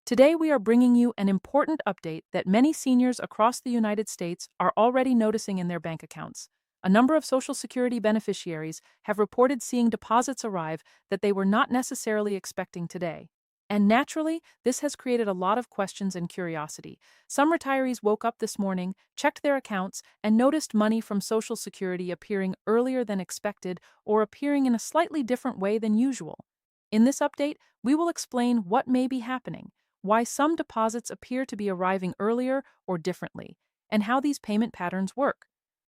Today, we are bringing you an important update that many seniors across the United States are already noticing in their bank accounts. A number of Social Security beneficiaries have reported seeing deposits arrive that they were not necessarily expecting today. And naturally, this has created a lot of questions and curiosity. Some retirees woke up this morning, checked their accounts, and noticed money from Social Security appearing earlier than expected or appearing in a slightly different way than usual. In this update, we will explain what may be happening, why some deposits appear to be arriving earlier or differently, and how these payment patterns work.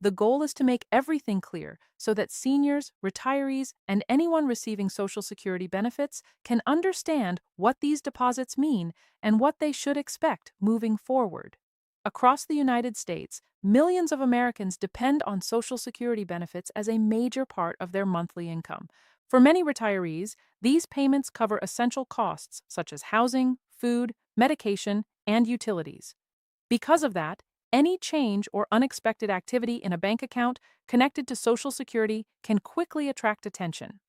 The goal is to make everything clear so that seniors, retirees, and anyone receiving Social Security benefits can understand what these deposits mean and what they should expect moving forward. Across the United States, millions of Americans depend on Social Security benefits as a major part of their monthly income. For many retirees, these payments cover essential costs such as housing, food, medication, and utilities. Because of that, any change or unexpected activity in a bank account connected to Social Security can quickly attract attention.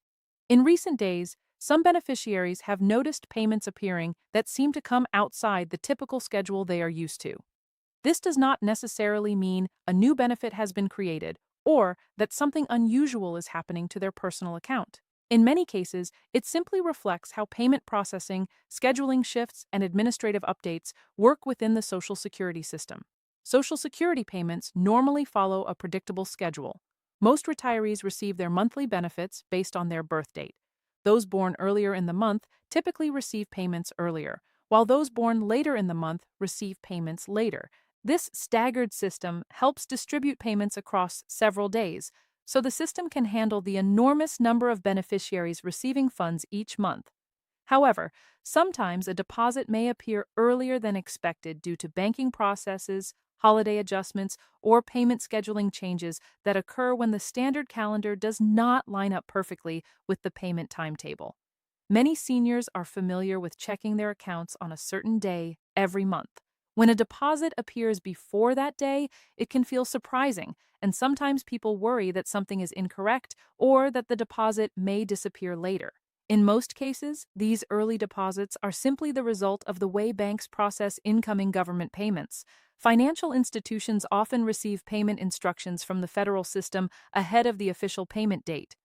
In recent days, some beneficiaries have noticed payments appearing that seem to come outside the typical schedule they are used to. This does not necessarily mean a new benefit has been created or that something unusual is happening to their personal account. In many cases, it simply reflects how payment processing, scheduling shifts, and administrative updates work within the Social Security system. Social Security payments normally follow a predictable schedule. Most retirees receive their monthly benefits based on their birth date. Those born earlier in the month typically receive payments earlier, while those born later in the month receive payments later. This staggered system helps distribute payments across several days, so the system can handle the enormous number of beneficiaries receiving funds each month. However, sometimes a deposit may appear earlier than expected due to banking processes, holiday adjustments, or payment scheduling changes that occur when the standard calendar does not line up perfectly with the payment timetable. Many seniors are familiar with checking their accounts on a certain day every month. When a deposit appears before that day, it can feel surprising, and sometimes people worry that something is incorrect or that the deposit may disappear later. In most cases, these early deposits are simply the result of the way banks process incoming government payments. Financial institutions often receive payment instructions from the federal system ahead of the official payment date.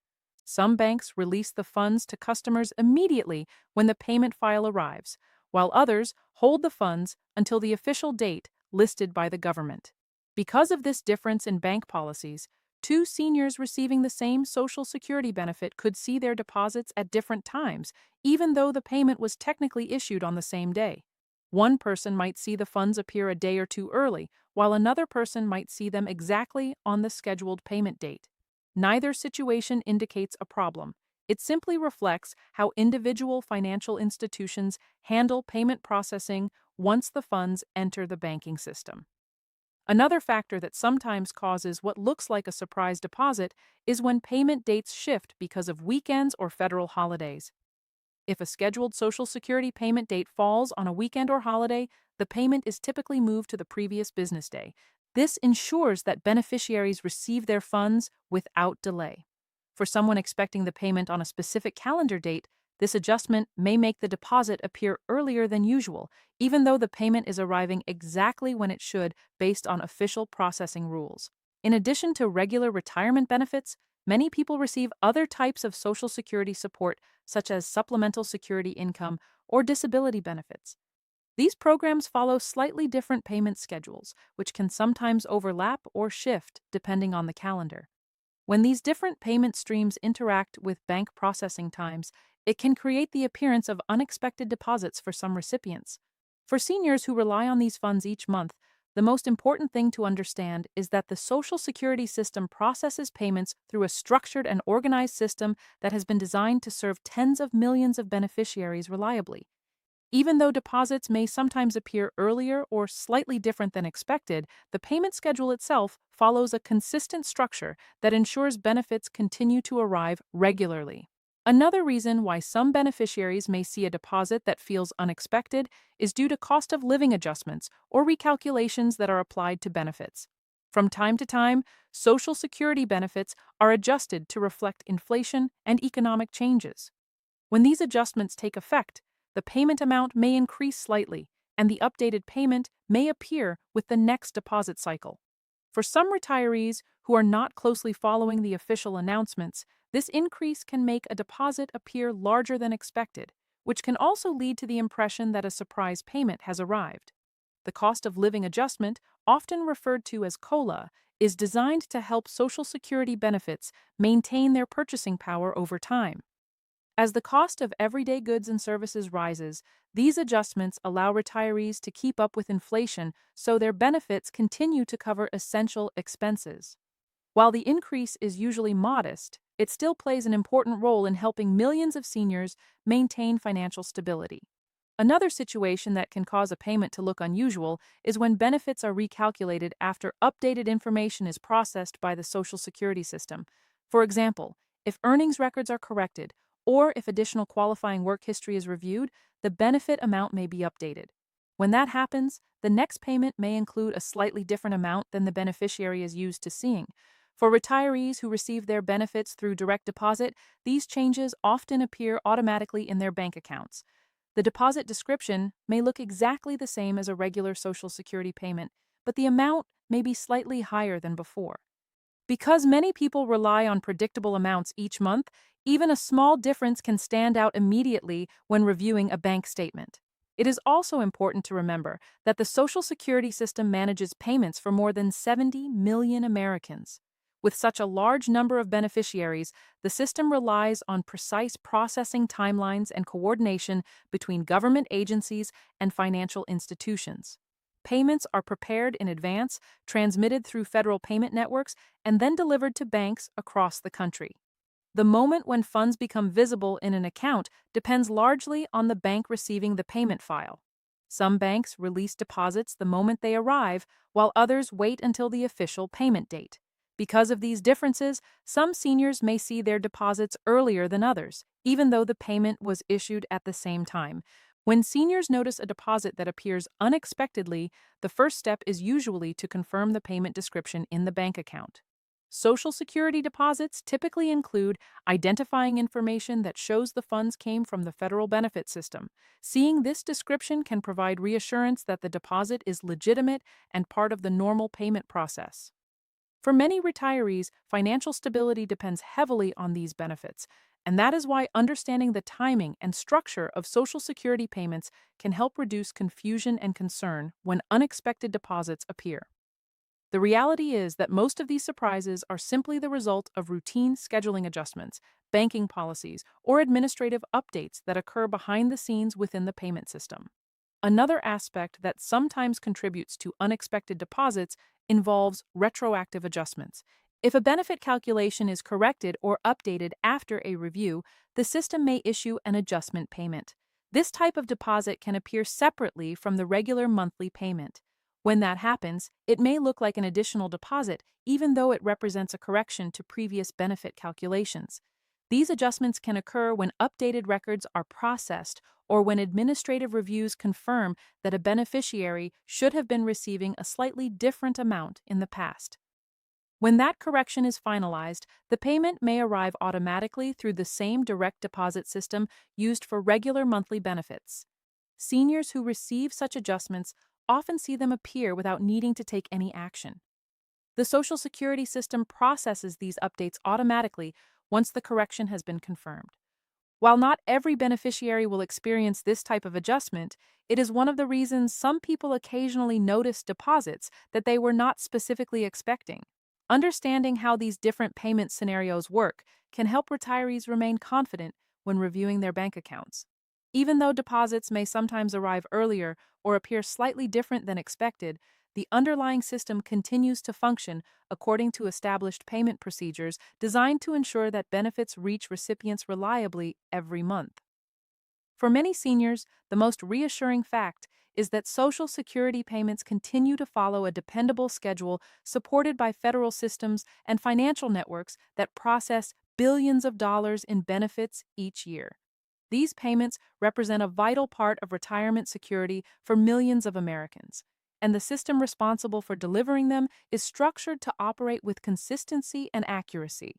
Some banks release the funds to customers immediately when the payment file arrives, while others hold the funds until the official date listed by the government. Because of this difference in bank policies, two seniors receiving the same Social Security benefit could see their deposits at different times, even though the payment was technically issued on the same day. One person might see the funds appear a day or two early, while another person might see them exactly on the scheduled payment date. Neither situation indicates a problem. It simply reflects how individual financial institutions handle payment processing once the funds enter the banking system. Another factor that sometimes causes what looks like a surprise deposit is when payment dates shift because of weekends or federal holidays. If a scheduled Social Security payment date falls on a weekend or holiday, the payment is typically moved to the previous business day. This ensures that beneficiaries receive their funds without delay. For someone expecting the payment on a specific calendar date, this adjustment may make the deposit appear earlier than usual, even though the payment is arriving exactly when it should based on official processing rules. In addition to regular retirement benefits, many people receive other types of Social Security support, such as supplemental security income or disability benefits. These programs follow slightly different payment schedules, which can sometimes overlap or shift depending on the calendar. When these different payment streams interact with bank processing times, it can create the appearance of unexpected deposits for some recipients. For seniors who rely on these funds each month, the most important thing to understand is that the Social Security system processes payments through a structured and organized system that has been designed to serve tens of millions of beneficiaries reliably. Even though deposits may sometimes appear earlier or slightly different than expected, the payment schedule itself follows a consistent structure that ensures benefits continue to arrive regularly. Another reason why some beneficiaries may see a deposit that feels unexpected is due to cost of living adjustments or recalculations that are applied to benefits. From time to time, Social Security benefits are adjusted to reflect inflation and economic changes. When these adjustments take effect, the payment amount may increase slightly, and the updated payment may appear with the next deposit cycle. For some retirees who are not closely following the official announcements, this increase can make a deposit appear larger than expected, which can also lead to the impression that a surprise payment has arrived. The cost of living adjustment, often referred to as COLA, is designed to help Social Security benefits maintain their purchasing power over time. As the cost of everyday goods and services rises, these adjustments allow retirees to keep up with inflation so their benefits continue to cover essential expenses. While the increase is usually modest, it still plays an important role in helping millions of seniors maintain financial stability. Another situation that can cause a payment to look unusual is when benefits are recalculated after updated information is processed by the Social Security system. For example, if earnings records are corrected, or if additional qualifying work history is reviewed, the benefit amount may be updated. When that happens, the next payment may include a slightly different amount than the beneficiary is used to seeing. For retirees who receive their benefits through direct deposit, these changes often appear automatically in their bank accounts. The deposit description may look exactly the same as a regular Social Security payment, but the amount may be slightly higher than before. Because many people rely on predictable amounts each month, even a small difference can stand out immediately when reviewing a bank statement. It is also important to remember that the Social Security system manages payments for more than 70 million Americans. With such a large number of beneficiaries, the system relies on precise processing timelines and coordination between government agencies and financial institutions. Payments are prepared in advance, transmitted through federal payment networks, and then delivered to banks across the country. The moment when funds become visible in an account depends largely on the bank receiving the payment file. Some banks release deposits the moment they arrive, while others wait until the official payment date. Because of these differences, some seniors may see their deposits earlier than others, even though the payment was issued at the same time. When seniors notice a deposit that appears unexpectedly, the first step is usually to confirm the payment description in the bank account. Social Security deposits typically include identifying information that shows the funds came from the federal benefit system. Seeing this description can provide reassurance that the deposit is legitimate and part of the normal payment process. For many retirees, financial stability depends heavily on these benefits, and that is why understanding the timing and structure of Social Security payments can help reduce confusion and concern when unexpected deposits appear. The reality is that most of these surprises are simply the result of routine scheduling adjustments, banking policies, or administrative updates that occur behind the scenes within the payment system. Another aspect that sometimes contributes to unexpected deposits involves retroactive adjustments. If a benefit calculation is corrected or updated after a review, the system may issue an adjustment payment. This type of deposit can appear separately from the regular monthly payment. When that happens, it may look like an additional deposit, even though it represents a correction to previous benefit calculations. These adjustments can occur when updated records are processed or when administrative reviews confirm that a beneficiary should have been receiving a slightly different amount in the past. When that correction is finalized, the payment may arrive automatically through the same direct deposit system used for regular monthly benefits. Seniors who receive such adjustments often see them appear without needing to take any action. The Social Security system processes these updates automatically once the correction has been confirmed. While not every beneficiary will experience this type of adjustment, it is one of the reasons some people occasionally notice deposits that they were not specifically expecting. Understanding how these different payment scenarios work can help retirees remain confident when reviewing their bank accounts. Even though deposits may sometimes arrive earlier or appear slightly different than expected, the underlying system continues to function according to established payment procedures designed to ensure that benefits reach recipients reliably every month. For many seniors, the most reassuring fact is that Social Security payments continue to follow a dependable schedule supported by federal systems and financial networks that process billions of dollars in benefits each year. These payments represent a vital part of retirement security for millions of Americans, and the system responsible for delivering them is structured to operate with consistency and accuracy.